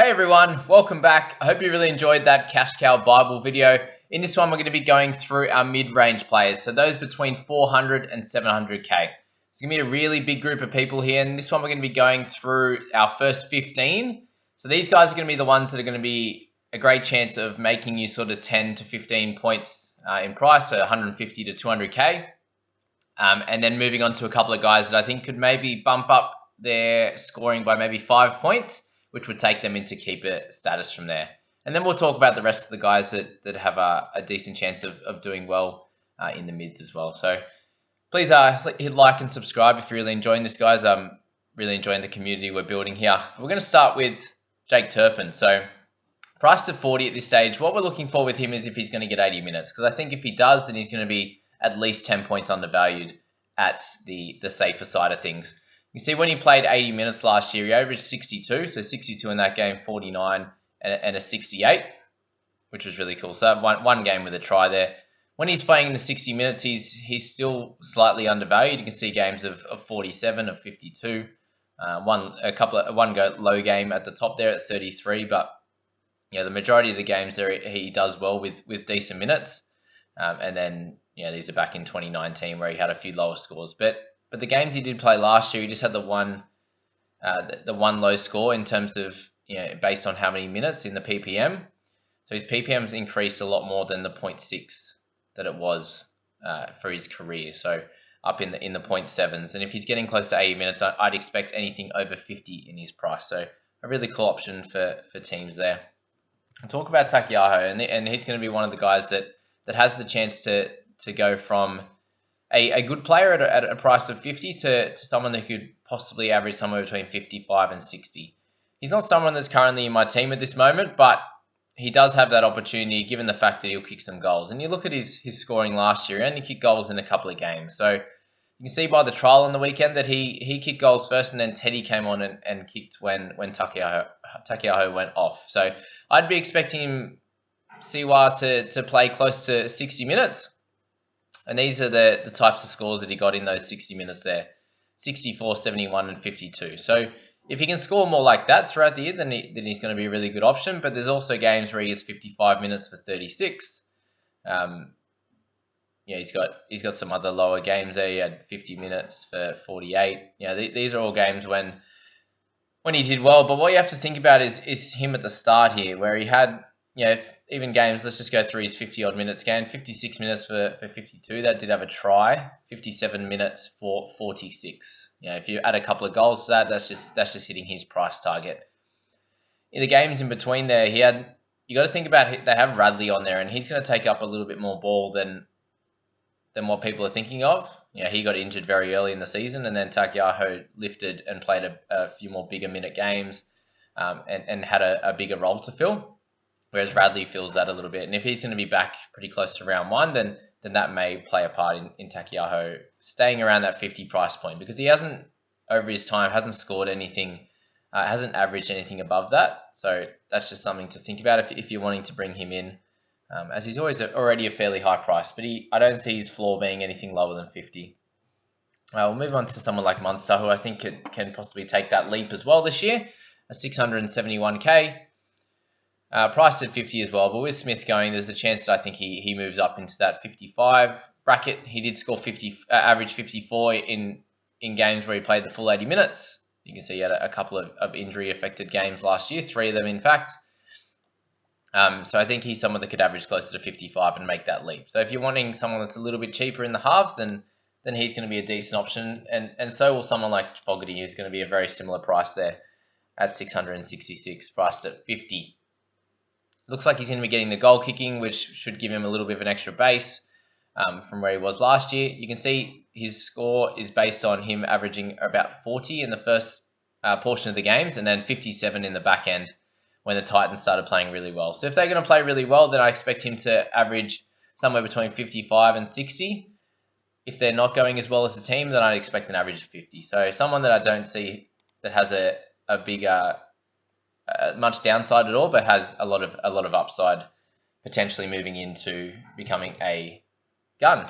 Hey everyone, welcome back. I hope you really enjoyed that Cash Cow Bible video. In this one, we're going to be going through our mid-range players, so those between 400 and 700k. It's going to be a really big group of people here, and this one we're going to be going through our first 15. So these guys are going to be the ones that are going to be a great chance of making you sort of 10 to 15 points in price, so 150 to 200k. And then moving on to a couple of guys that I think could maybe bump up their scoring by maybe 5 points, which would take them into keeper status from there. And then we'll talk about the rest of the guys that have a decent chance of doing well in the mids as well. So please hit like and subscribe if you're really enjoying this, guys. I'm really enjoying the community we're building here. We're going to start with Jake Turpin. So priced at 40 at this stage. What we're looking for with him is if he's going to get 80 minutes. Because I think if he does, then he's going to be at least 10 points undervalued at the safer side of things. You see when he played 80 minutes last year, he averaged 62. So 62 in that game, 49 and a 68, which was really cool. So one game with a try there. When he's playing in the 60 minutes, he's still slightly undervalued. You can see games of 47, of 52. One low game at the top there at 33. But the majority of the games there he does well with decent minutes. And then these are back in 2019 where he had a few lower scores. But the games he did play last year, he just had the one low score in terms of based on how many minutes in the PPM. So his PPM's increased a lot more than the 0.6 that it was for his career. So up in the 0.7s, and if he's getting close to 80 minutes, I'd expect anything over 50 in his price. So a really cool option for teams there. I'll talk about Taukeiaho, and he's going to be one of the guys that has the chance to go from a good player at a price of 50 to someone that could possibly average somewhere between 55 and 60. He's not someone that's currently in my team at this moment, but he does have that opportunity given the fact that he'll kick some goals. And you look at his scoring last year, he only kicked goals in a couple of games. So you can see by the trial on the weekend that he kicked goals first, and then Teddy came on and kicked when Taukeiaho went off. So I'd be expecting him, Siwa, to play close to 60 minutes. And these are the types of scores that he got in those 60 minutes there. 64, 71, and 52. So if he can score more like that throughout the year, then he's going to be a really good option. But there's also games where he gets 55 minutes for 36. He's got some other lower games there. He had 50 minutes for 48. These are all games when he did well. But what you have to think about is him at the start here, where he had even games, let's just go through his 50-odd minutes game. 56 minutes for 52. That did have a try. 57 minutes for 46. If you add a couple of goals to that, that's just hitting his price target. In the games in between there, you got to think about, they have Radley on there, and he's going to take up a little bit more ball than what people are thinking of. He got injured very early in the season, and then Taukeiaho lifted and played a few more bigger minute games and had a bigger role to fill. Whereas Radley fills that a little bit. And if he's going to be back pretty close to round one, then that may play a part in Taukeiaho staying around that 50 price point, because he hasn't, over his time, hasn't scored anything, hasn't averaged anything above that. So that's just something to think about if you're wanting to bring him in, as he's already a fairly high price. But I don't see his floor being anything lower than 50. We'll move on to someone like Munster, who I think can possibly take that leap as well this year, a 671k. Priced at 50 as well, but with Smith going, there's a chance that I think he moves up into that 55 bracket. He did score average 54 in games where he played the full 80 minutes. You can see he had a couple of injury-affected games last year, 3 of them in fact. So I think he's someone that could average closer to 55 and make that leap. So if you're wanting someone that's a little bit cheaper in the halves, then he's going to be a decent option, and so will someone like Fogarty, who's going to be a very similar price there at 666, priced at 50. Looks like he's going to be getting the goal kicking, which should give him a little bit of an extra base from where he was last year. You can see his score is based on him averaging about 40 in the first portion of the games, and then 57 in the back end when the Titans started playing really well. So if they're going to play really well, then I expect him to average somewhere between 55 and 60. If they're not going as well as the team, then I'd expect an average of 50. So someone that I don't see that has a bigger much downside at all, but has a lot of upside, potentially moving into becoming a gun.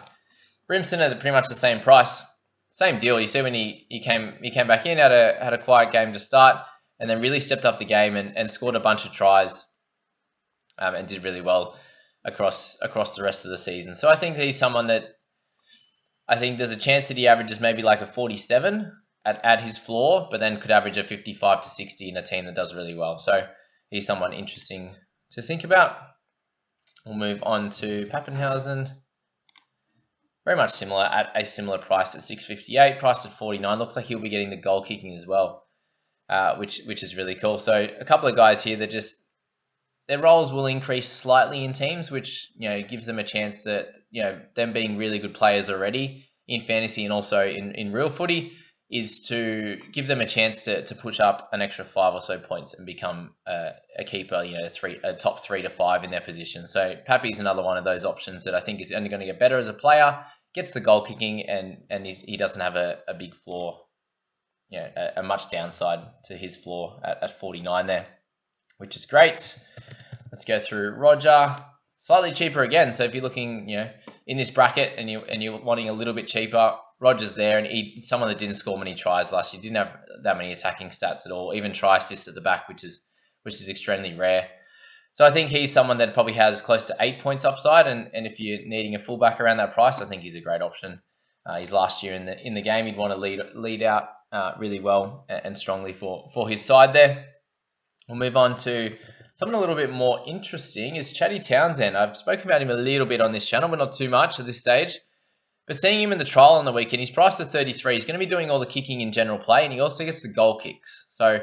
Brimson at pretty much the same price, same deal. You see when he came back in, had a quiet game to start, and then really stepped up the game and scored a bunch of tries and did really well across the rest of the season. So I think he's someone that I think there's a chance that he averages maybe like a 47 at his floor, but then could average a 55 to 60 in a team that does really well. So he's someone interesting to think about. We'll move on to Papenhuyzen. Very much similar at a similar price at 658, priced at 49. Looks like he'll be getting the goal kicking as well, which is really cool. So a couple of guys here that just their roles will increase slightly in teams, which gives them a chance that them being really good players already in fantasy and also in real footy is to give them a chance to push up an extra 5 or so points and become a keeper, a top 3 to 5 in their position. So Pappy's another one of those options that I think is only going to get better as a player, gets the goal kicking, and he doesn't have a big floor, a much downside to his floor at 49 there, which is great. Let's go through Roger. Slightly cheaper again. So if you're looking, in this bracket and you're wanting a little bit cheaper, Roger's there, and he's someone that didn't score many tries last year. Didn't have that many attacking stats at all. Even try assists at the back, which is extremely rare. So I think he's someone that probably has close to 8 points upside, and if you're needing a fullback around that price, I think he's a great option. His last year in the game, he'd want to lead out really well and strongly for his side there. We'll move on to someone a little bit more interesting is Chatty Townsend. I've spoken about him a little bit on this channel, but not too much at this stage. But seeing him in the trial on the weekend, he's priced at 33. He's going to be doing all the kicking in general play, and he also gets the goal kicks. So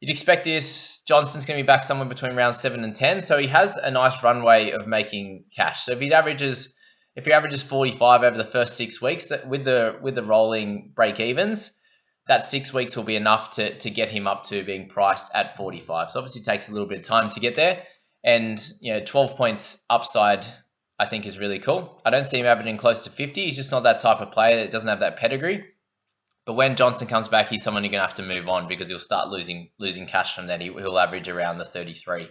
you'd expect this. Johnson's going to be back somewhere between round 7 and 10, so he has a nice runway of making cash. So if he averages 45 over the first 6 weeks, that with the rolling break evens, that 6 weeks will be enough to get him up to being priced at 45. So obviously it takes a little bit of time to get there, and 12 points upside I think is really cool. I don't see him averaging close to 50. He's just not that type of player that doesn't have that pedigree. But when Johnson comes back, he's someone you're going to have to move on because he'll start losing cash from then. He'll average around the 33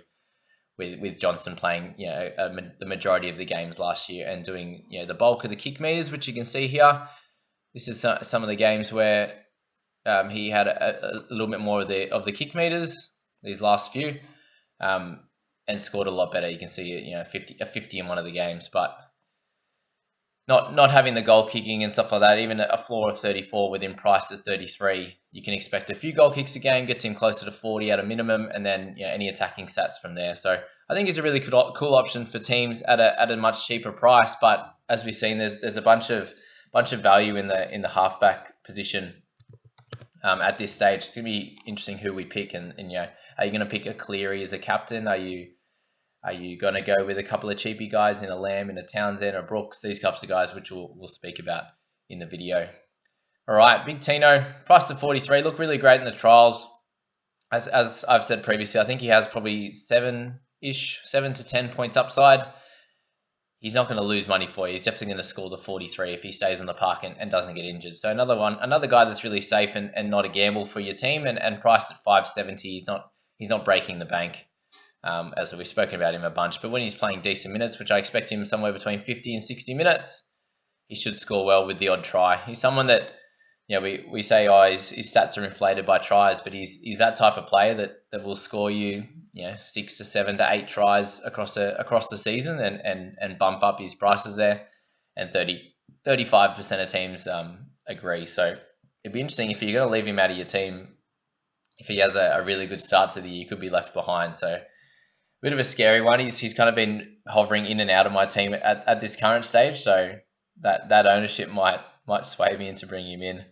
with Johnson playing the majority of the games last year and doing the bulk of the kick meters, which you can see here. This is some of the games where he had a little bit more of the kick meters these last few. And scored a lot better. You can see a 50 in one of the games, but not having the goal kicking and stuff like that. Even a floor of 34 with him priced at 33, you can expect a few goal kicks a game, gets him closer to 40 at a minimum, and then any attacking stats from there. So I think he's a really cool option for teams at a much cheaper price. But as we've seen, there's a bunch of value in the halfback position at this stage. It's gonna be interesting who we pick, and are you going to pick a Cleary as a captain? Are you going to go with a couple of cheapy guys in a Lamb, in a Townsend, or Brooks? These types of guys, which we'll speak about in the video. All right, big Tino, priced at 43. Looked really great in the trials. As I've said previously, I think he has probably 7 to 10 points upside. He's not going to lose money for you. He's definitely going to score the 43 if he stays on the park and doesn't get injured. So another guy that's really safe and not a gamble for your team, and priced at 570. He's not breaking the bank, as we've spoken about him a bunch. But when he's playing decent minutes, which I expect him somewhere between 50 and 60 minutes, he should score well with the odd try. He's someone that we say his stats are inflated by tries, but he's that type of player that will score you 6 to 7 to 8 tries across the season and bump up his prices there. And 35% of teams agree. So it'd be interesting if you're going to leave him out of your team. If he has a really good start to the year, he could be left behind. So a bit of a scary one. He's kind of been hovering in and out of my team at this current stage. So that ownership might sway me into bringing him in.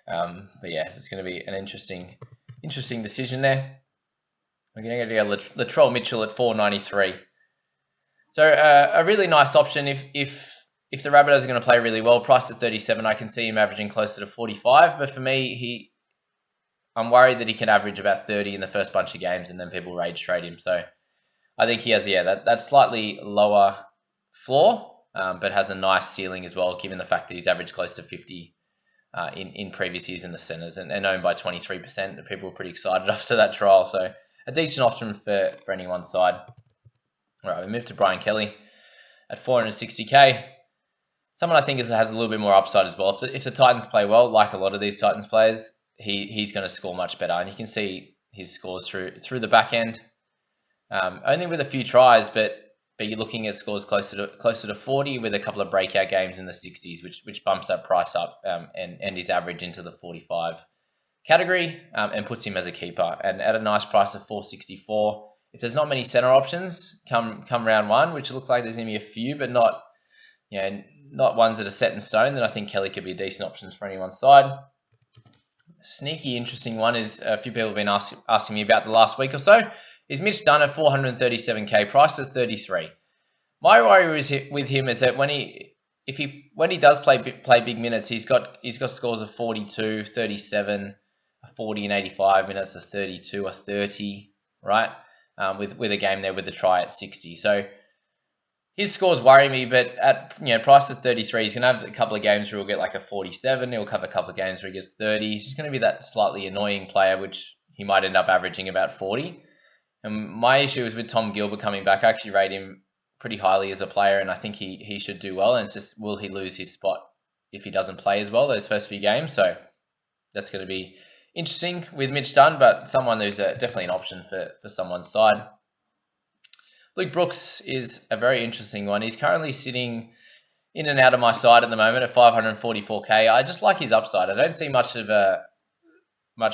But yeah, it's going to be an interesting decision there. We're going to go to Latrell Mitchell at 493. So a really nice option if the Rabbitohs are going to play really well. Priced at 37, I can see him averaging closer to 45. But for me, I'm worried that he can average about 30 in the first bunch of games and then people rage trade him. So I think he has that slightly lower floor, but has a nice ceiling as well, given the fact that he's averaged close to 50 in previous years in the centres and owned by 23%. The people were pretty excited after that trial. So a decent option for anyone's side. All right, we move to Brian Kelly at 460k. Someone I think has a little bit more upside as well. If the Titans play well, like a lot of these Titans players, he's going to score much better. And you can see his scores through the back end. Only with a few tries, but you're looking at scores closer to 40 with a couple of breakout games in the 60s, which bumps that price up and his average into the 45 category and puts him as a keeper. And at a nice price of 464. If there's not many center options come round one, which looks like there's going to be a few, but not ones that are set in stone, then I think Kelly could be a decent option for anyone's side. Sneaky interesting one is a few people have been asking me about the last week or so. Is Mitch Dunn at 437k, price of 33? My worry with him is that when he does play big minutes, he's got scores of 42, 37, 40 and 85 minutes, a 32, a 30, right? With a game there with the try at 60. So his scores worry me, but at price of 33, he's gonna have a couple of games where he'll get like a 47. He'll have a couple of games where he gets 30. He's just gonna be that slightly annoying player, which he might end up averaging about 40. And my issue is with Tom Gilbert coming back. I actually rate him pretty highly as a player, and I think he should do well. And it's just, will he lose his spot if he doesn't play as well those first few games? So that's going to be interesting with Mitch Dunn, but someone who's definitely an option for someone's side. Luke Brooks is a very interesting one. He's currently sitting in and out of my side at the moment at 544k. I just like his upside. I don't see much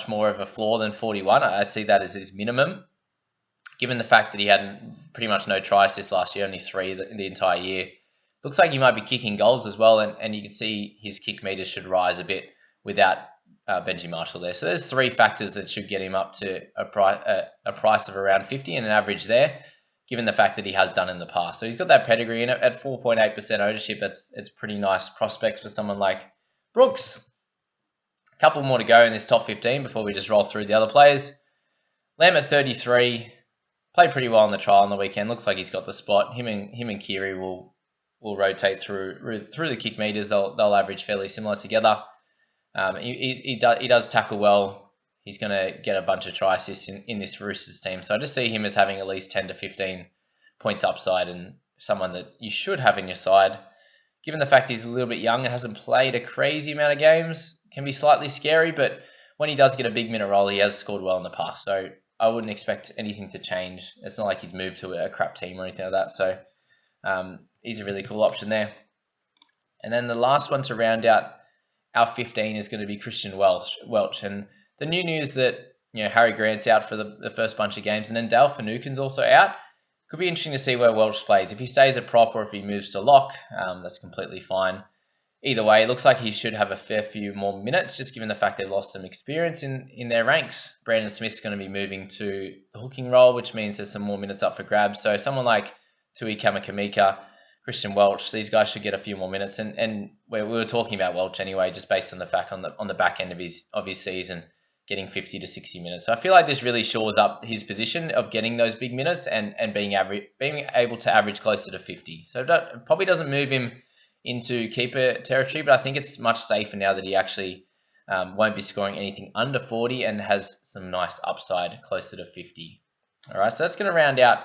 more of a floor than 41. I see that as his minimum, given the fact that he had pretty much no try assists last year, only 3 the entire year. Looks like he might be kicking goals as well, and you can see his kick meters should rise a bit without Benji Marshall there. So there's 3 factors that should get him up to a price of around 50 and an average there, given the fact that he has done in the past. So he's got that pedigree in it at 4.8% ownership. It's pretty nice prospects for someone like Brooks. A couple more to go in this top 15 before we just roll through the other players. Lamb at 33. Played pretty well in the trial on the weekend. Looks like he's got the spot. Him and Kiri will rotate through the kick meters. They'll average fairly similar together. He does tackle well. He's going to get a bunch of try assists in this Roosters team. So I just see him as having at least 10 to 15 points upside and someone that you should have in your side. Given the fact he's a little bit young and hasn't played a crazy amount of games, can be slightly scary, but when he does get a big minute role, he has scored well in the past. So I wouldn't expect anything to change. It's not like he's moved to a crap team or anything like that. So he's a really cool option there. And then the last one to round out our 15 is going to be Christian Welch. And the new news that Harry Grant's out for the first bunch of games, and then Dale Finucane's also out. Could be interesting to see where Welch plays. If he stays at prop or if he moves to lock, that's completely fine. Either way, it looks like he should have a fair few more minutes, just given the fact they've lost some experience in their ranks. Brandon Smith's going to be moving to the hooking role, which means there's some more minutes up for grabs. So someone like Tui Kamakamika, Christian Welch, these guys should get a few more minutes. And we were talking about Welch anyway, just based on the fact on the back end of his season, getting 50 to 60 minutes. So I feel like this really shores up his position of getting those big minutes and being able to average closer to 50. So it probably doesn't move him into keeper territory, but I think it's much safer now that he actually won't be scoring anything under 40 and has some nice upside closer to 50. All right, so that's going to round out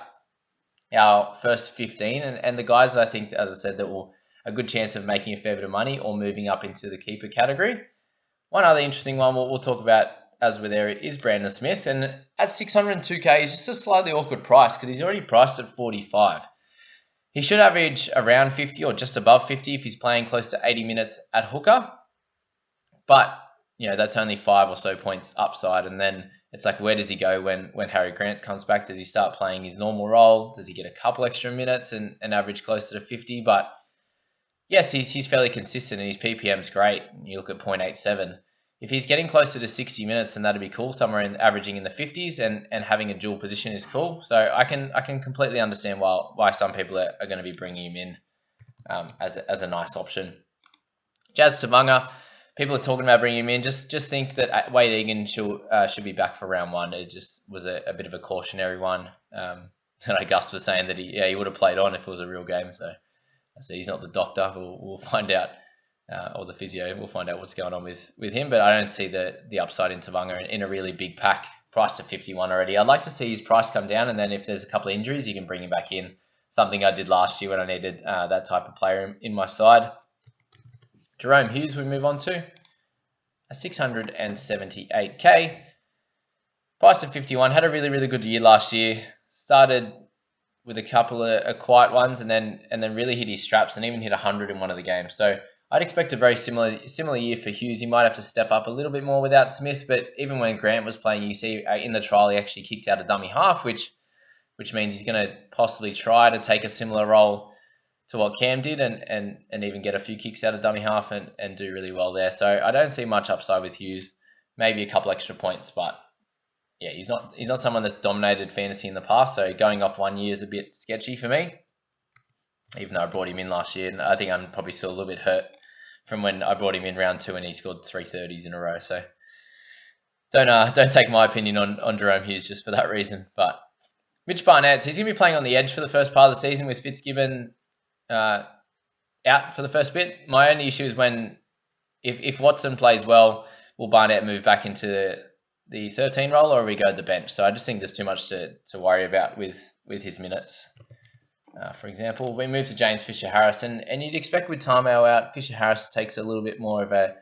our first 15 and the guys that I think, as I said, that will a good chance of making a fair bit of money or moving up into the keeper category. One other interesting one we'll talk about as we're there is Brandon Smith, and at 602k is just a slightly awkward price because he's already priced at 45. He should average around 50 or just above 50 if he's playing close to 80 minutes at hooker. But, that's only 5 or so points upside. And then it's like, where does he go when Harry Grant comes back? Does he start playing his normal role? Does he get a couple extra minutes and average closer to 50? But yes, he's fairly consistent and his PPM's great. You look at 0.87. If he's getting closer to 60 minutes, then that'd be cool. Somewhere averaging in the 50s and having a dual position is cool. So I can completely understand why some people are going to be bringing him in as a nice option. Jazz Tevaga, people are talking about bringing him in. Just think that Wade Egan should be back for round 1. It just was a bit of a cautionary one. Gus was saying that he would have played on if it was a real game. So he's not the doctor. We'll find out. Or the physio, we'll find out what's going on with him, but I don't see the upside in Tevaga in a really big pack, priced at 51 already. I'd like to see his price come down, and then if there's a couple of injuries, you can bring him back in. Something I did last year when I needed that type of player in my side. Jerome Hughes we move on to. 678k. Priced at 51, had a really good year last year. Started with a couple of quiet ones, and then really hit his straps and even hit 100 in one of the games. So I'd expect a very similar year for Hughes. He might have to step up a little bit more without Smith, but even when Grant was playing, you see in the trial he actually kicked out a dummy half, which means he's going to possibly try to take a similar role to what Cam did and even get a few kicks out of dummy half and do really well there. So I don't see much upside with Hughes. Maybe a couple extra points, but yeah, he's not someone that's dominated fantasy in the past. So going off 1 year is a bit sketchy for me. Even though I brought him in last year, and I think I'm probably still a little bit hurt from when I brought him in round 2 and he scored 330s in a row. So don't take my opinion on Jerome Hughes just for that reason. But Mitch Barnett, so he's going to be playing on the edge for the first part of the season with Fitzgibbon out for the first bit. My only issue is if Watson plays well, will Barnett move back into the 13 role, or we go to the bench? So I just think there's too much to worry about with his minutes. For example, we move to James Fisher-Harris, and you'd expect with Taupau out, Fisher-Harris takes a little bit more of a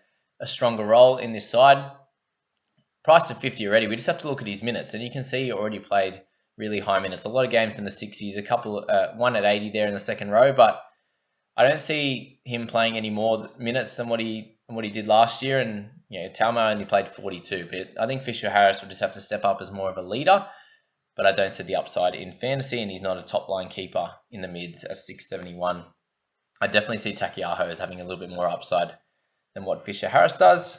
stronger role in this side. Priced at 50 already, we just have to look at his minutes, and you can see he already played really high minutes. A lot of games in the 60s, a couple, one at 80 there in the second row, but I don't see him playing any more minutes than what he did last year. And Taupau only played 42, but I think Fisher-Harris will just have to step up as more of a leader. But I don't see the upside in fantasy, and he's not a top line keeper in the mids at 671. I definitely see Taukeiaho as having a little bit more upside than what Fisher-Harris does.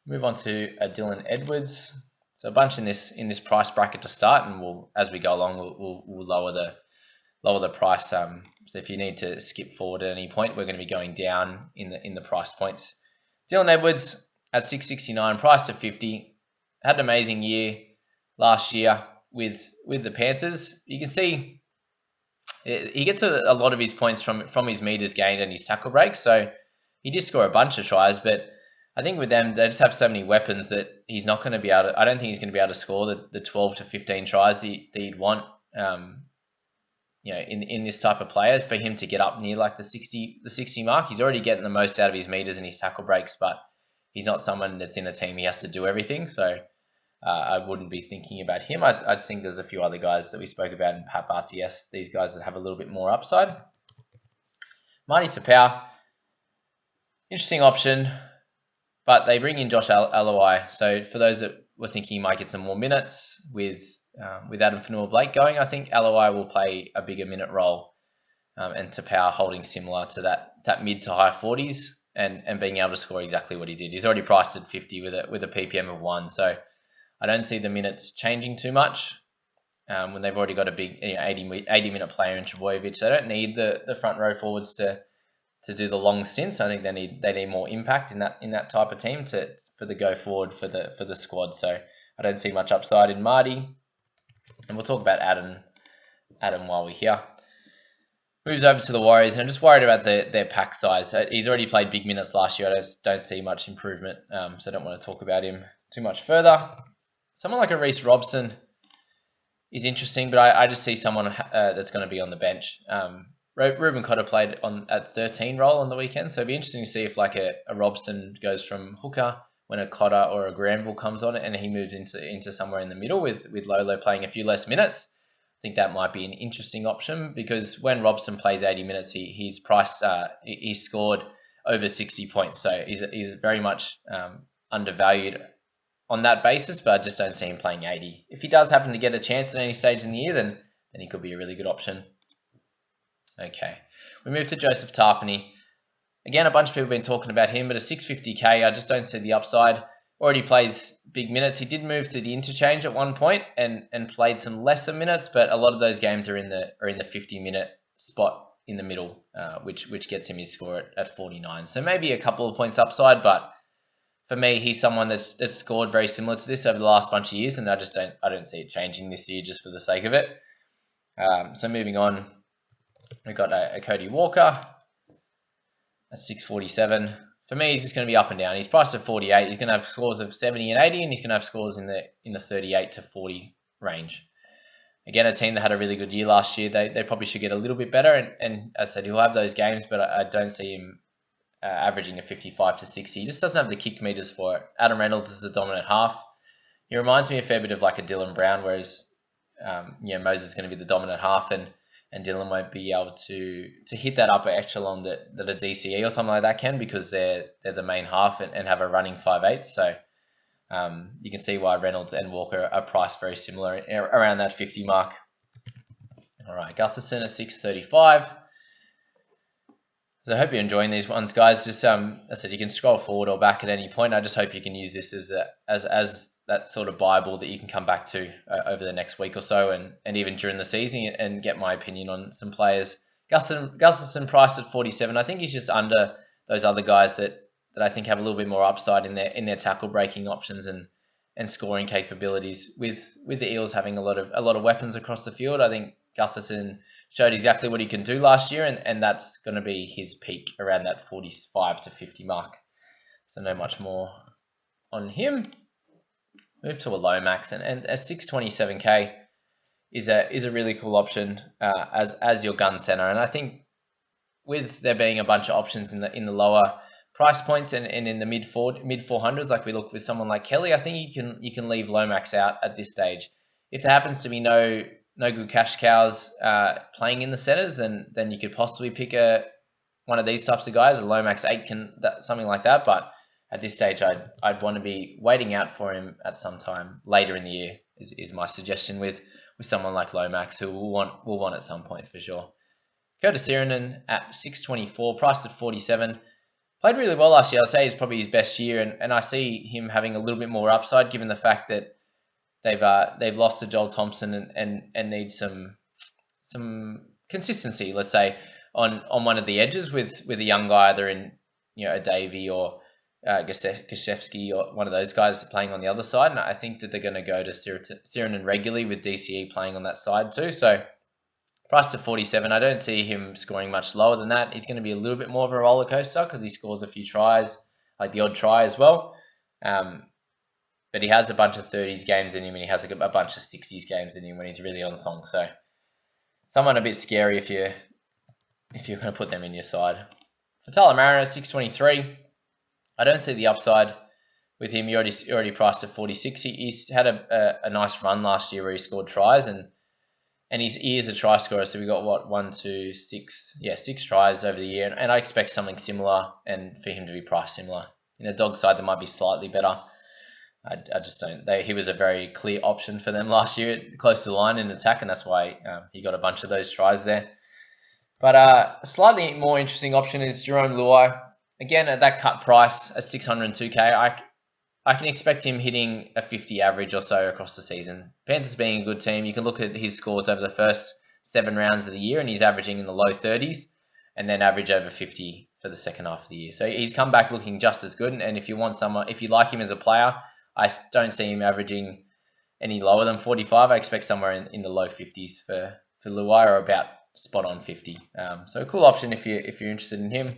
Move on to Dylan Edwards. So a bunch in this price bracket to start, and as we go along, we'll lower the price. So if you need to skip forward at any point, we're going to be going down in the price points. Dylan Edwards at 669, priced at 50. Had an amazing year last year with the Panthers. You can see he gets a lot of his points from his meters gained and his tackle breaks. So he did score a bunch of tries, but I think with them, they just have so many weapons that he's not going to be able to. I don't think he's going to be able to score the 12 to 15 tries that you'd want. In this type of player, for him to get up near like the 60 mark. He's already getting the most out of his meters and his tackle breaks, but he's not someone that's in a team he has to do everything. So I wouldn't be thinking about him. I'd think there's a few other guys that we spoke about in Pap RTS, these guys that have a little bit more upside. Marty Taupau, interesting option, but they bring in Josh Luai. So for those that were thinking he might get some more minutes with Adam Fanua-Blake going, I think Luai will play a bigger minute role, and Taupau holding similar to that mid to high 40s and being able to score exactly what he did. He's already priced at 50 with a PPM of 1, so I don't see the minutes changing too much when they've already got a big 80-minute player in Trbojevic. They don't need the front row forwards to do the long stints. I think they need more impact in that type of team for the go forward for the squad. So I don't see much upside in Marty. And we'll talk about Adam while we're here. Moves over to the Warriors, and I'm just worried about their pack size. He's already played big minutes last year. I just don't see much improvement, so I don't want to talk about him too much further. Someone like a Reece Robson is interesting, but I just see someone that's going to be on the bench. Ruben Cotter played at 13 role on the weekend, so it'd be interesting to see if like a Robson goes from hooker when a Cotter or a Granville comes on and he moves into somewhere in the middle with Lolo playing a few less minutes. I think that might be an interesting option, because when Robson plays 80 minutes, he's priced, he's scored over 60 points, so he's very much undervalued on that basis, but I just don't see him playing 80. If he does happen to get a chance at any stage in the year, then he could be a really good option. Okay, we move to Joseph Tapine. Again, a bunch of people have been talking about him, but a 650k, I just don't see the upside. Already plays big minutes. He did move to the interchange at one point and played some lesser minutes, but a lot of those games are in the 50-minute spot in the middle, which gets him his score at 49. So maybe a couple of points upside, but for me, he's someone that's scored very similar to this over the last bunch of years, and I don't see it changing this year just for the sake of it. So moving on, we've got a Cody Walker at 647. For me, he's just going to be up and down. He's priced at 48. He's going to have scores of 70 and 80, and he's going to have scores in the 38 to 40 range. Again, a team that had a really good year last year. They probably should get a little bit better, and as I said, he'll have those games, but I don't see him averaging a 55 to 60. He just doesn't have the kick meters for it. Adam Reynolds is the dominant half. he reminds me a fair bit of like a Dylan Brown, whereas Moses is going to be the dominant half, and Dylan won't be able to hit that upper echelon that a DCE or something like that can, because they're the main half and have a running 5/8. So you can see why Reynolds and Walker are priced very similar around that 50 mark. All right, Gutherson at 635. So I hope you're enjoying these ones, guys. Just I said you can scroll forward or back at any point. I just hope you can use this as that sort of Bible that you can come back to over the next week or so, and even during the season, and get my opinion on some players. Gutherson priced at 47. I think he's just under those other guys that I think have a little bit more upside in their tackle breaking options and scoring capabilities. With the Eels having a lot of weapons across the field, I think Gutherson showed exactly what he can do last year, and that's going to be his peak around that 45 to 50 mark. So no much more on him. Move to a Lomax, and a 627k is a really cool option as your gun center. And I think with there being a bunch of options in the lower price points and in the mid 400s, like we look with someone like Kelly, I think you can leave Lomax out at this stage. If there happens to be no good cash cows playing in the centers, then you could possibly pick one of these types of guys, a Lomax 8, something like that. But at this stage, I'd want to be waiting out for him at some time later in the year. Is my suggestion with someone like Lomax, who will want at some point for sure. Go to Sironen at 624, priced at 47. Played really well last year. I'd say it's probably his best year, and I see him having a little bit more upside given the fact that they've lost to Joel Thompson and need some consistency, let's say, on one of the edges with a young guy either in a Davey or Gashevsky or one of those guys playing on the other side. And I think that they're going to go to Sironen regularly with DCE playing on that side too. So priced at 47, I don't see him scoring much lower than that. He's going to be a little bit more of a roller coaster because he scores a few tries, like the odd try as well. But he has a bunch of 30s games in him, and he has a bunch of 60s games in him when he's really on song. So someone a bit scary if you're going to put them in your side. Fatala Mariner, 623. I don't see the upside with him. You already priced at 46. He's had a nice run last year where he scored tries, and he is a try scorer. So we got 6 tries over the year, and I expect something similar, and for him to be priced similar. In a dog side, that might be slightly better. I just don't. He was a very clear option for them last year, close to the line in attack, and that's why he got a bunch of those tries there. But a slightly more interesting option is Jerome Luai. Again, at that cut price at 602k, I can expect him hitting a 50 average or so across the season. Panthers being a good team, you can look at his scores over the first 7 rounds of the year, and he's averaging in the low 30s, and then average over 50 for the second half of the year. So he's come back looking just as good. And if you like him as a player, I don't see him averaging any lower than 45. I expect somewhere in the low 50s for Luai, or about spot on 50. So a cool option if you're interested in him.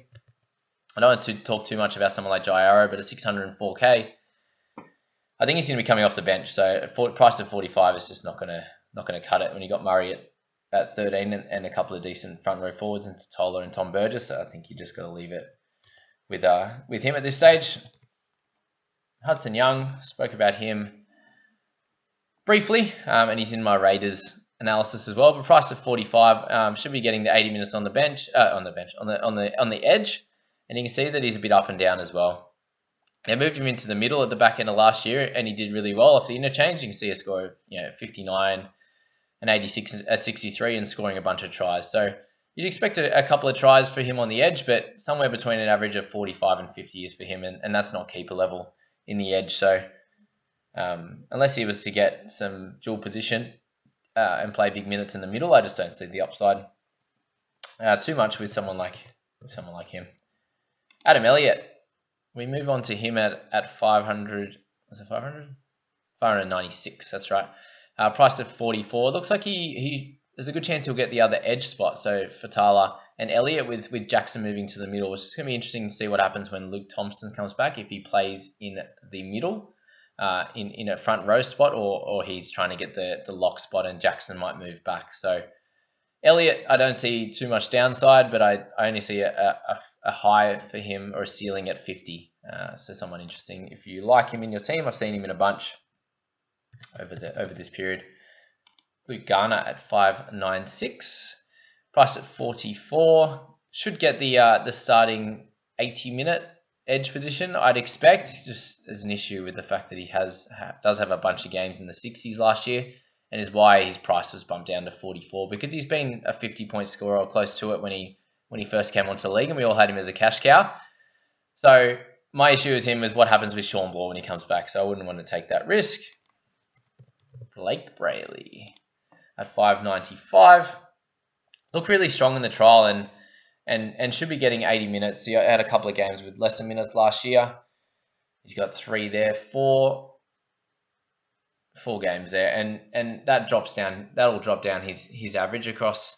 I don't want to talk too much about someone like Jairo, but at 604k, I think he's going to be coming off the bench. So price of 45 is just not going to cut it when you got Murray at 13 and a couple of decent front row forwards and Tola and Tom Burgess. So I think you just got to leave it with him at this stage. Hudson Young, spoke about him briefly, and he's in my Raiders analysis as well. But price of 45, should be getting the 80 minutes on the edge, and you can see that he's a bit up and down as well. They moved him into the middle at the back end of last year, and he did really well off the interchange. You can see a score of 59, an 86, a 63, and scoring a bunch of tries. So you'd expect a couple of tries for him on the edge, but somewhere between an average of 45 and 50 is for him, and that's not keeper level in the edge. So unless he was to get some dual position and play big minutes in the middle, I just don't see the upside too much with someone like him. Adam Elliot, we move on to him at 500. Was it 500? 596. That's right. Priced at 44. Looks like there's a good chance he'll get the other edge spot. So Fatala and Elliot with Jackson moving to the middle. It's just going to be interesting to see what happens when Luke Thompson comes back, if he plays in the middle in a front row spot, or he's trying to get the lock spot and Jackson might move back. So Elliot, I don't see too much downside, but I only see a high for him, or a ceiling at 50. So someone interesting if you like him in your team. I've seen him in a bunch. over this period. Garner at 5.96, price at 44. Should get the starting 80-minute edge position, I'd expect. Just as an issue with the fact that he does have a bunch of games in the 60s last year, and is why his price was bumped down to 44, because he's been a 50-point scorer or close to it when he first came onto the league, and we all had him as a cash cow. So my issue is him is what happens with Sean Ball when he comes back, so I wouldn't want to take that risk. Blake Brailey at 5.95. Looked really strong in the trial and should be getting 80 minutes. He had a couple of games with less than minutes last year. He's got 3 there, 4 games there, and that drops down. That'll drop down his average across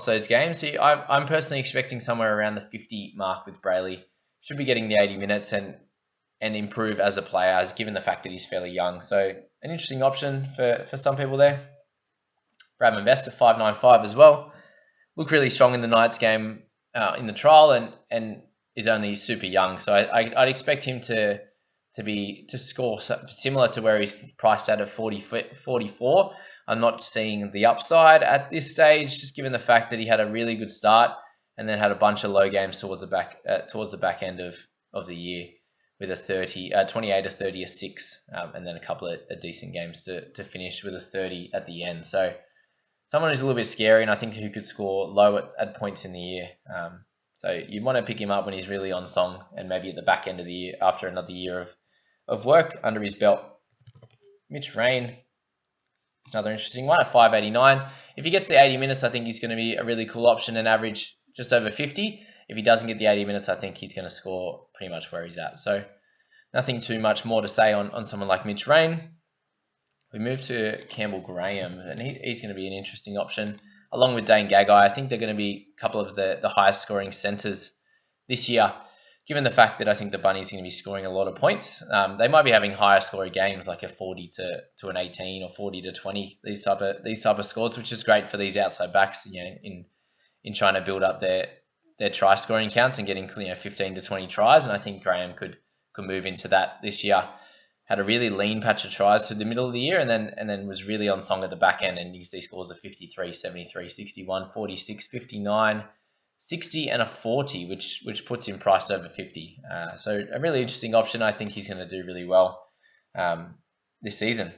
those games. So I'm personally expecting somewhere around the 50 mark with Brailey. Should be getting the 80 minutes and improve as a player, as given the fact that he's fairly young. So an interesting option for some people there. Bradman Best at 5.95 as well. Looked really strong in the Knights game in the trial and is only super young. So I'd expect him to score similar to where he's priced at 44. I'm not seeing the upside at this stage, just given the fact that he had a really good start and then had a bunch of low games towards the back end of the year, with a 28, a 30, a 6, and then a couple of decent games to finish with a 30 at the end. So someone who's a little bit scary, and I think who could score low at points in the year. So you'd want to pick him up when he's really on song, and maybe at the back end of the year after another year of work under his belt. Mitch Rein, another interesting one at 5.89. If he gets the 80 minutes, I think he's going to be a really cool option and average just over 50. If he doesn't get the 80 minutes, I think he's going to score pretty much where he's at. So nothing too much more to say on someone like Mitch Rein. We move to Campbell Graham, and he's going to be an interesting option, along with Dane Gagai. I think they're going to be a couple of the highest scoring centres this year, given the fact that I think the Bunnies are going to be scoring a lot of points. They might be having higher scoring games, like a 40 to an 18 or 40 to 20, these type of scores, which is great for these outside backs, in trying to build up their try scoring counts and getting 15 to 20 tries. And I think Graham could move into that this year. Had a really lean patch of tries through the middle of the year, and then was really on song at the back end and used these scores of 53, 73, 61, 46, 59, 60, and a 40, which puts him priced over 50. So a really interesting option. I think he's going to do really well this season.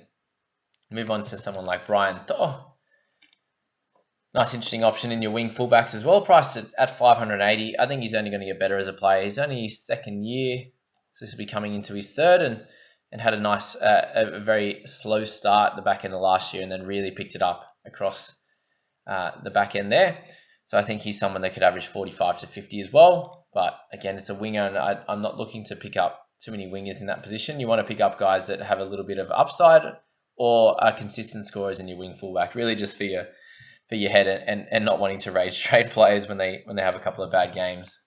Move on to someone like Brian To'o. Nice, interesting option in your wing fullbacks as well, priced at 580. I think he's only going to get better as a player. He's only his second year, so this will be coming into his third, and had a nice, a very slow start at the back end of last year, and then really picked it up across the back end there. So I think he's someone that could average 45 to 50 as well. But again, it's a winger, and I'm not looking to pick up too many wingers in that position. You want to pick up guys that have a little bit of upside or are consistent scorers in your wing fullback, really just for your head and not wanting to rage trade players when they have a couple of bad games.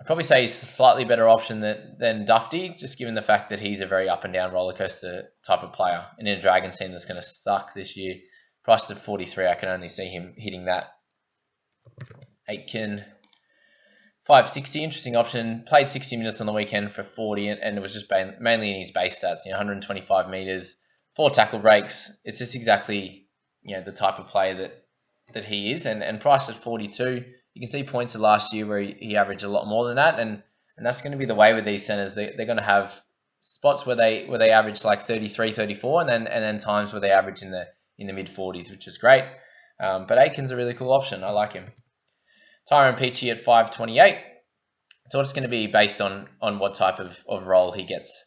I'd probably say he's a slightly better option than Dufty, just given the fact that he's a very up and down roller coaster type of player. And in a Dragons team that's going to suck this year, priced at 43, I can only see him hitting that. Aitken, 560, interesting option. Played 60 minutes on the weekend for 40, and it was just mainly in his base stats. 125 meters, 4 tackle breaks. It's just exactly the type of player that he is, and priced at 42. You can see points of last year where he averaged a lot more than that, and that's going to be the way with these centers. They're going to have spots where they average like 33, 34, and then times where they average in the mid 40s, which is great. But Aitken's a really cool option. I like him. Tyrone Peachey at 528. So it's going to be based on what type of role he gets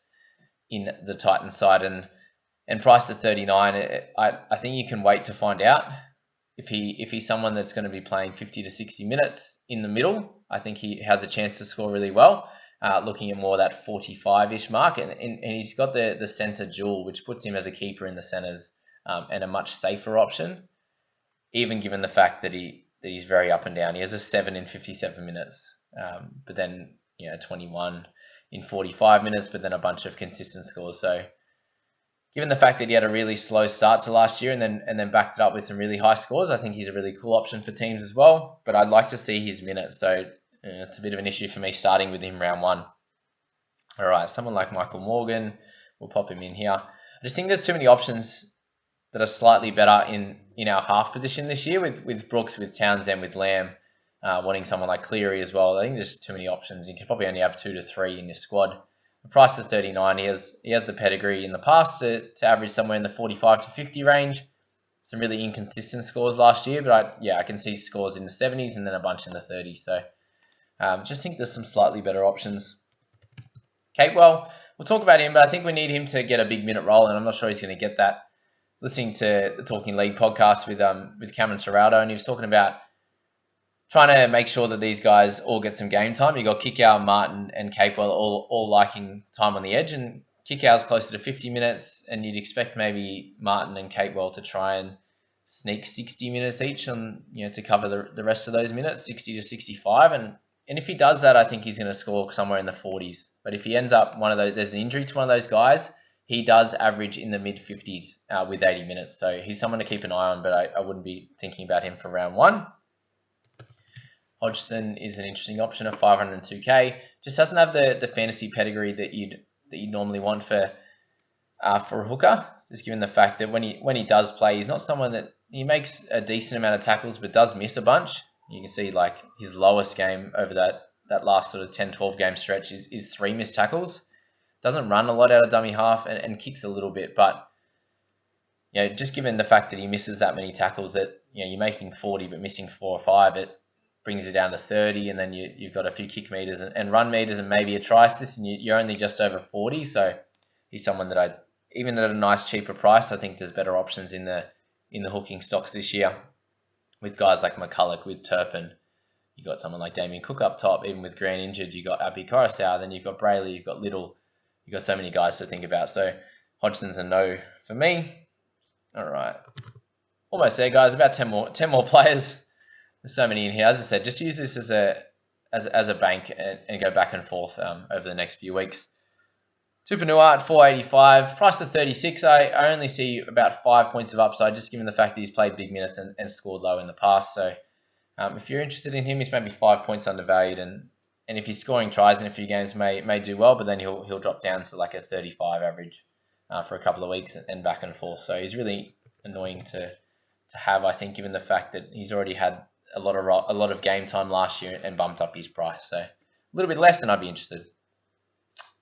in the Titan side, and priced at 39. I think you can wait to find out. If he's someone that's going to be playing 50 to 60 minutes in the middle, I think he has a chance to score really well. Looking at more that 45-ish mark, and he's got the centre dual, which puts him as a keeper in the centres, and a much safer option, even given the fact that he's very up and down. He has a 7 in 57 minutes, but then 21 in 45 minutes, but then a bunch of consistent scores. So given the fact that he had a really slow start to last year and then backed it up with some really high scores, I think he's a really cool option for teams as well. But I'd like to see his minutes, so it's a bit of an issue for me starting with him round 1. All right, someone like Michael Morgan, we'll pop him in here. I just think there's too many options that are slightly better in our half position this year with Brooks, with Townsend, with Lamb, wanting someone like Cleary as well. I think there's too many options. You can probably only have 2 to 3 in your squad. The price of 39, he has the pedigree in the past to average somewhere in the 45 to 50 range. Some really inconsistent scores last year, but I can see scores in the 70s and then a bunch in the 30s. So just think there's some slightly better options. Capewell, we'll talk about him, but I think we need him to get a big minute role, and I'm not sure he's going to get that. Listening to the Talking League podcast with Cameron Serraldo, and he was talking about trying to make sure that these guys all get some game time. You got Kikau, Martin, and Capewell all liking time on the edge, and Kikau's closer to 50 minutes, and you'd expect maybe Martin and Capewell to try and sneak 60 minutes each on to cover the rest of those minutes, 60 to 65, and if he does that, I think he's going to score somewhere in the 40s. But if he ends up there's an injury to one of those guys, he does average in the mid-50s with 80 minutes. So he's someone to keep an eye on, but I wouldn't be thinking about him for round 1. Hodgson is an interesting option at 502k. Just doesn't have the fantasy pedigree that you'd normally want for a hooker. Just given the fact that when he does play, he's not someone that he makes a decent amount of tackles, but does miss a bunch. You can see like his lowest game over that last sort of 10-12 game stretch is 3 missed tackles. Doesn't run a lot out of dummy half and kicks a little bit, but just given the fact that he misses that many tackles, that you're making 40 but missing 4 or 5, it brings it down to 30, and then you've got a few kick meters and run meters and maybe a try assist, and you're only just over 40. So he's someone that even at a nice cheaper price, I think there's better options in the hooking stocks this year with guys like McCulloch, with Turpin. You got someone like Damien Cook up top, even with Grant injured. You got Abby Coruscant, then you've got Brailey, you've got Little. You've got so many guys to think about. So Hodgson's a no for me. All right. Almost there, guys. About 10 more players. There's so many in here. As I said, just use this as a bank and go back and forth over the next few weeks. Tupouniua at 485. Price of 36. I only see about 5 points of upside, just given the fact that he's played big minutes and scored low in the past. So if you're interested in him, he's maybe 5 points undervalued, and if he's scoring tries in a few games, may do well, but then he'll drop down to like a 35 average for a couple of weeks and back and forth. So he's really annoying to have, I think, given the fact that he's already had a lot of game time last year and bumped up his price. So a little bit less than I'd be interested.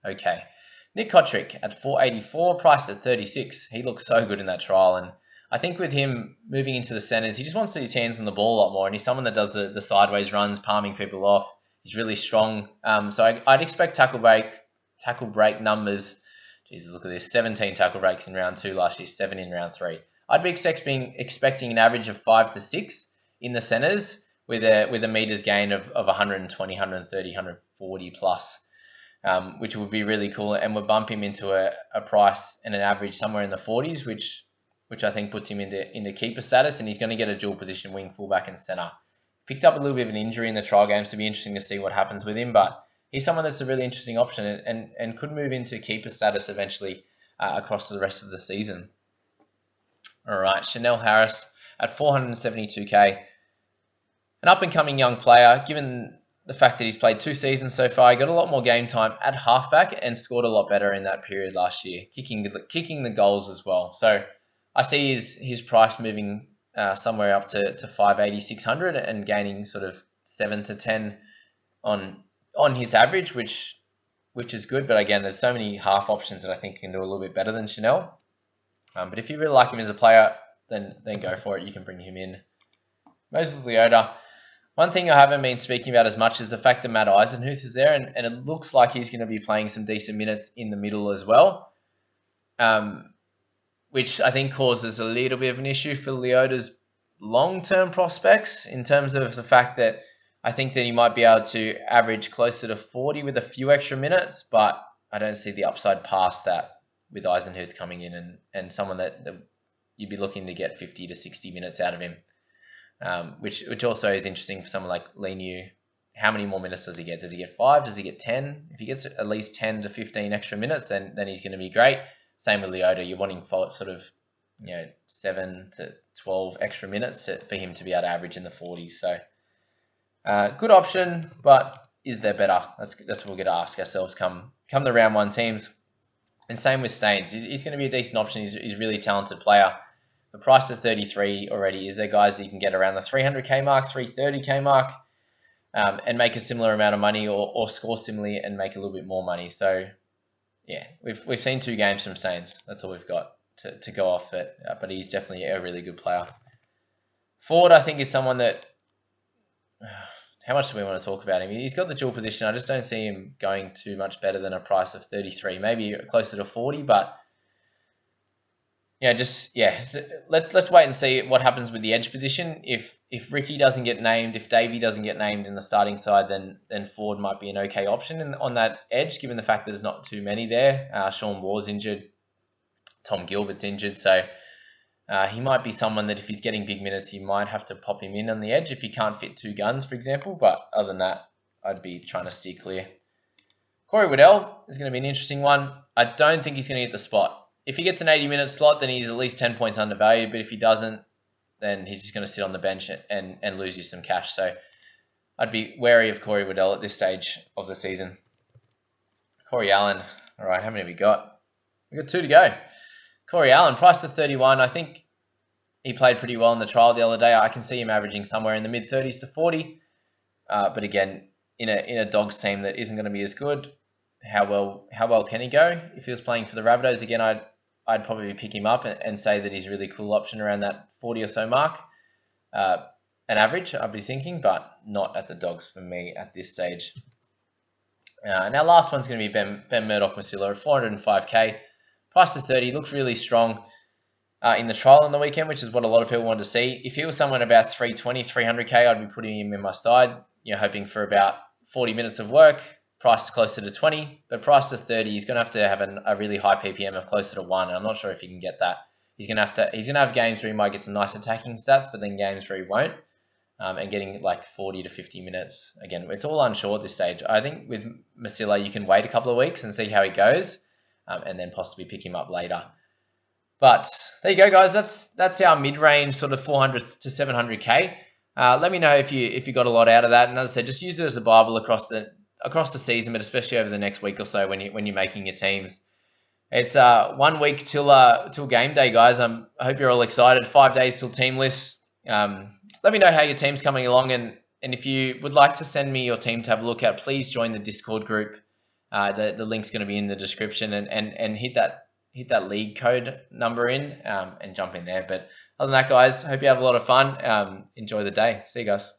Okay. Nick Cotric at 484, price at 36. He looks so good in that trial, and I think with him moving into the centres, he just wants his hands on the ball a lot more, and he's someone that does the sideways runs, palming people off. He's really strong. So I'd expect tackle break numbers. Jesus, look at this. 17 tackle breaks in round 2 last year, 7 in round 3. I'd be expecting an average of 5 to 6 in the centres with a meters gain of 120, 130, 140 plus, which would be really cool. And would bump him into a price and an average somewhere in the 40s, which I think puts him into keeper status, and he's going to get a dual position wing, fullback and centre. Picked up a little bit of an injury in the trial game, so it'll be interesting to see what happens with him. But he's someone that's a really interesting option and could move into keeper status eventually across the rest of the season. All right, Chanel Harris at 472k. An up-and-coming young player, given the fact that he's played 2 seasons so far. He got a lot more game time at halfback and scored a lot better in that period last year, kicking the goals as well. So I see his price moving somewhere up to 580, 600 and gaining sort of 7 to 10 on his average, which is good. But again, there's so many half options that I think can do a little bit better than Chanel. But if you really like him as a player, then go for it. You can bring him in. Moses Leota. One thing I haven't been speaking about as much is the fact that Matt Eisenhuth is there, and it looks like he's going to be playing some decent minutes in the middle as well. Which I think causes a little bit of an issue for Leota's long-term prospects in terms of the fact that I think that he might be able to average closer to 40 with a few extra minutes, but I don't see the upside past that with Eisenhuth coming in and someone that you'd be looking to get 50 to 60 minutes out of him, which also is interesting for someone like Leniu. How many more minutes does he get? Does he get 5? Does he get 10? If he gets at least 10 to 15 extra minutes, then he's going to be great. Same with Leota. You're wanting for sort of 7 to 12 extra minutes for him to be able to average in the 40s. So good option, but is there better? That's what we're going to ask ourselves come the round 1 teams. And same with Staines. He's going to be a decent option. He's a really talented player. The price at 33 already. Is there guys that you can get around the 300k mark, 330k mark, and make a similar amount of money, or score similarly and make a little bit more money? So yeah, we've seen 2 games from Staines. That's all we've got to go off it. But he's definitely a really good player. Ford, I think, is someone that... How much do we want to talk about him? He's got the dual position. I just don't see him going too much better than a price of 33. Maybe closer to 40, but let's wait and see what happens with the edge position. If Ricky doesn't get named, if Davey doesn't get named in the starting side, then Ford might be an okay option on that edge, given the fact that there's not too many there. Sean Waugh's injured, Tom Gilbert's injured, so he might be someone that if he's getting big minutes, you might have to pop him in on the edge if he can't fit 2 guns, for example. But other than that, I'd be trying to steer clear. Corey Waddell is going to be an interesting one. I don't think he's going to get the spot. If he gets an 80-minute slot, then he's at least 10 points undervalued. But if he doesn't, then he's just going to sit on the bench and lose you some cash. So I'd be wary of Corey Waddell at this stage of the season. Corey Allen. All right, how many have we got? We've got 2 to go. Corey Allen, priced at 31. I think he played pretty well in the trial the other day. I can see him averaging somewhere in the mid-30s to 40. But again, in a Dogs team that isn't going to be as good, how well can he go? If he was playing for the Rabbitohs, again, I'd probably pick him up and say that he's a really cool option around that 40 or so mark. An average, I'd be thinking, but not at the Dogs for me at this stage. And our last one's going to be Ben Murdoch-Masila at 405k. Price to 30, looks really strong in the trial on the weekend, which is what a lot of people wanted to see. If he was someone about 320, 300k, I'd be putting him in my side, hoping for about 40 minutes of work. Price closer to 20, but price to 30, he's going to have a really high PPM of closer to 1, and I'm not sure if he can get that. He's going to have games where he might get some nice attacking stats, but then games where he won't, and getting like 40 to 50 minutes. Again, it's all unsure at this stage. I think with Masila, you can wait a couple of weeks and see how he goes, and then possibly pick him up later. But there you go, guys. That's our mid-range sort of 400 to 700k. Let me know if you got a lot out of that, and as I said, just use it as a Bible across the season, but especially over the next week or so when you're making your teams. It's 1 week till game day, guys. I hope you're all excited. 5 days till team lists. Let me know how your team's coming along, and if you would like to send me your team to have a look at, please join the Discord group. The link's going to be in the description, and hit that league code number in and jump in there. But other than that, guys, hope you have a lot of fun. Enjoy the day. See you guys.